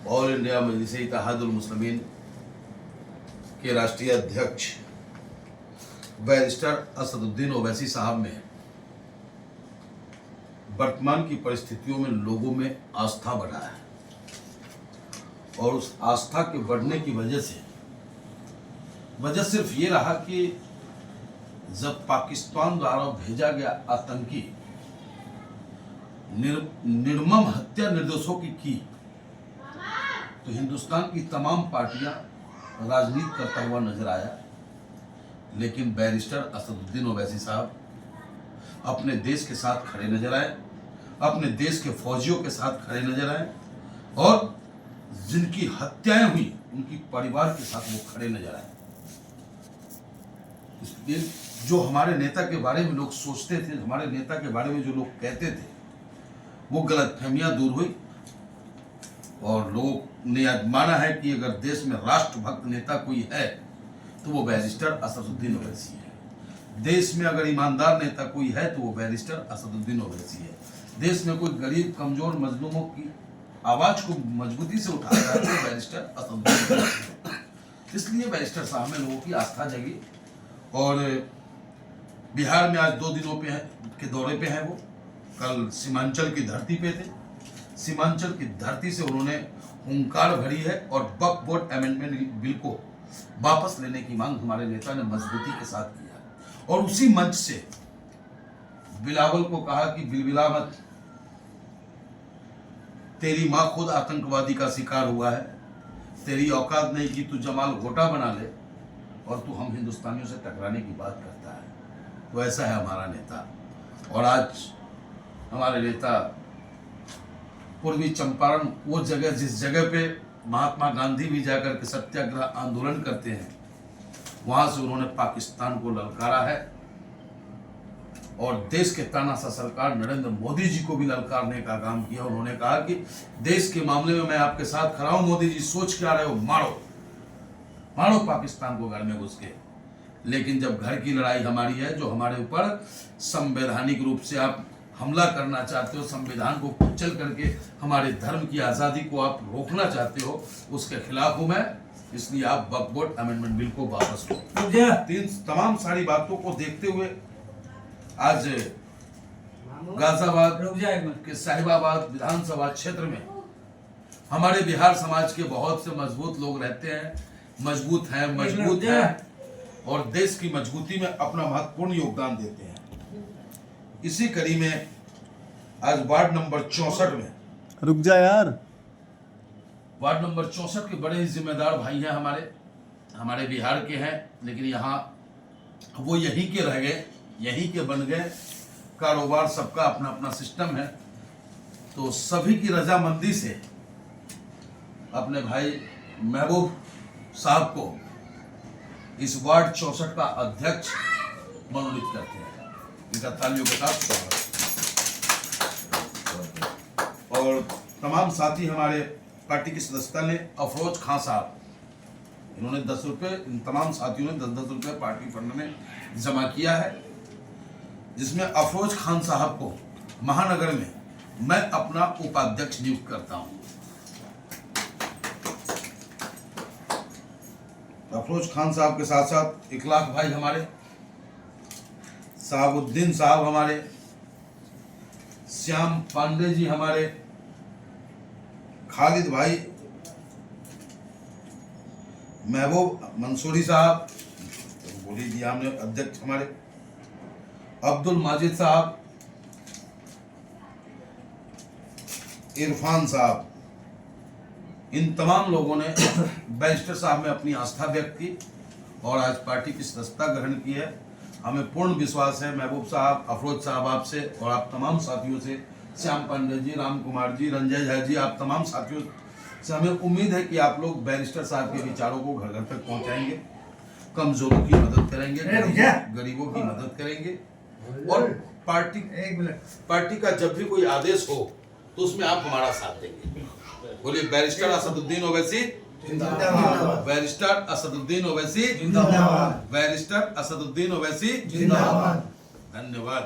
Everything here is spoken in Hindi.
ऑल इंडिया मजलिस इत्तेहादुल मुस्लिमीन के राष्ट्रीय अध्यक्ष बैरिस्टर असदुद्दीन ओवैसी साहब में वर्तमान की परिस्थितियों में लोगों में आस्था बढ़ा है और उस आस्था के बढ़ने की वजह सिर्फ ये रहा कि जब पाकिस्तान द्वारा भेजा गया आतंकी निर्मम हत्या निर्दोषों की तो हिंदुस्तान की तमाम पार्टियां राजनीति करता हुआ नजर आया, लेकिन बैरिस्टर असदुद्दीन ओवैसी साहब अपने देश के साथ खड़े नजर आए, अपने देश के फौजियों के साथ खड़े नजर आए और जिनकी हत्याएं हुई उनकी परिवार के साथ वो खड़े नजर आए। इसलिए जो हमारे नेता के बारे में लोग सोचते थे, हमारे नेता के बारे में जो लोग कहते थे, वो गलतफहमियां दूर हुई और लोगों ने आज माना है कि अगर देश में राष्ट्रभक्त नेता कोई है तो वो बैरिस्टर असदुद्दीन ओवैसी है। देश में अगर ईमानदार नेता कोई है तो वो बैरिस्टर असदुद्दीन ओवैसी है। देश में कोई गरीब कमजोर मजलूमों की आवाज को मजबूती से उठाता है तो बैरिस्टर असदुद्दीन ओवैसी है। इसलिए बैरिस्टर साहब में लोगों की आस्था जगी और बिहार में आज 2 दिनों के दौरे पे हैं। वो कल सीमांचल की धरती पे थे। सीमांचल की धरती से उन्होंने हुंकार भरी है और वक्फ बोर्ड अमेंडमेंट बिल को वापस लेने की मांग हमारे नेता ने मजबूती के साथ किया और उसी मंच से बिलावल को कहा कि बिलबिला मत, तेरी माँ खुद आतंकवादी का शिकार हुआ है, तेरी औकात नहीं कि तू जमाल घोटा बना ले और तू हम हिंदुस्तानियों से टकराने की बात करता है। तो ऐसा है हमारा नेता। और आज हमारे नेता पूर्वी चंपारण, वो जगह जिस जगह पे महात्मा गांधी भी जाकर के सत्याग्रह आंदोलन करते हैं, वहां से उन्होंने पाकिस्तान को ललकारा है और देश के तानाशाह सरकार नरेंद्र मोदी जी को भी ललकारने का काम किया। उन्होंने कहा कि देश के मामले में मैं आपके साथ खड़ा हूं, मोदी जी सोच क्या रहे हो, मारो मारो पाकिस्तान को घर में घुस के। लेकिन जब घर की लड़ाई हमारी है, जो हमारे ऊपर संवैधानिक रूप से आप हमला करना चाहते हो, संविधान को कुचल करके हमारे धर्म की आज़ादी को आप रोकना चाहते हो, उसके खिलाफ हूं मैं। इसलिए आप वक्फ बोर्ड अमेंडमेंट बिल को वापस लो। तमाम सारी बातों को देखते हुए आज गाजियाबाद के साहिबाबाद विधानसभा क्षेत्र में हमारे बिहार समाज के बहुत से मजबूत लोग रहते हैं, मजबूत हैं और देश की मजबूती में अपना महत्वपूर्ण योगदान देते हैं। इसी कड़ी में आज वार्ड नंबर 64 में, रुक जा यार, वार्ड नंबर 64 के बड़े ही जिम्मेदार भाई हैं, हमारे बिहार के हैं, लेकिन यहाँ वो यहीं के रह गए, यहीं के बन गए। कारोबार सबका अपना अपना सिस्टम है, तो सभी की रजामंदी से अपने भाई महबूब साहब को इस वार्ड 64 का अध्यक्ष मनोनीत करते हैं। इनका तालियों के साथ स्वागत। और तमाम साथी हमारे पार्टी की सदस्यता ने अफरोज खान साहब, इन्होंने 10 रुपये, इन तमाम साथियों ने 10-10 रुपये पार्टी फंड में जमा किया है, जिसमें अफरोज खान साहब को महानगर में मैं अपना उपाध्यक्ष नियुक्त करता हूं। अफरोज खान साहब के साथ साथ इखलाक भाई हमारे, साहबुद्दीन साहब हमारे, श्याम पांडे जी हमारे, खालिद भाई, महबूब मंसूरी साहब, बोली दिया हमने अध्यक्ष हमारे, अब्दुल माजिद साहब, इरफान साहब, इन तमाम लोगों ने बैरिस्टर साहब में अपनी आस्था व्यक्त की और आज पार्टी की सदस्यता ग्रहण की है। हमें पूर्ण विश्वास है महबूब साहब, अफरोज साहब आपसे और आप तमाम साथियों से, श्याम पांडे जी, राम कुमार जी, रंजय झा जी, आप तमाम साथियों से हमें उम्मीद है कि आप लोग बैरिस्टर साहब के विचारों को घर घर तक पहुंचाएंगे, कमजोरों की मदद करेंगे, गरीबों की मदद करेंगे और पार्टी का जब भी कोई आदेश हो तो उसमें आप हमारा साथ देंगे। बोलिए बैरिस्टर असदुद्दीन ओवैसी जिंदाबाद, बैरिस्टर असदुद्दीन ओवैसी जिंदाबाद, बैरिस्टर असदुद्दीन ओवैसी जिंदाबाद। धन्यवाद।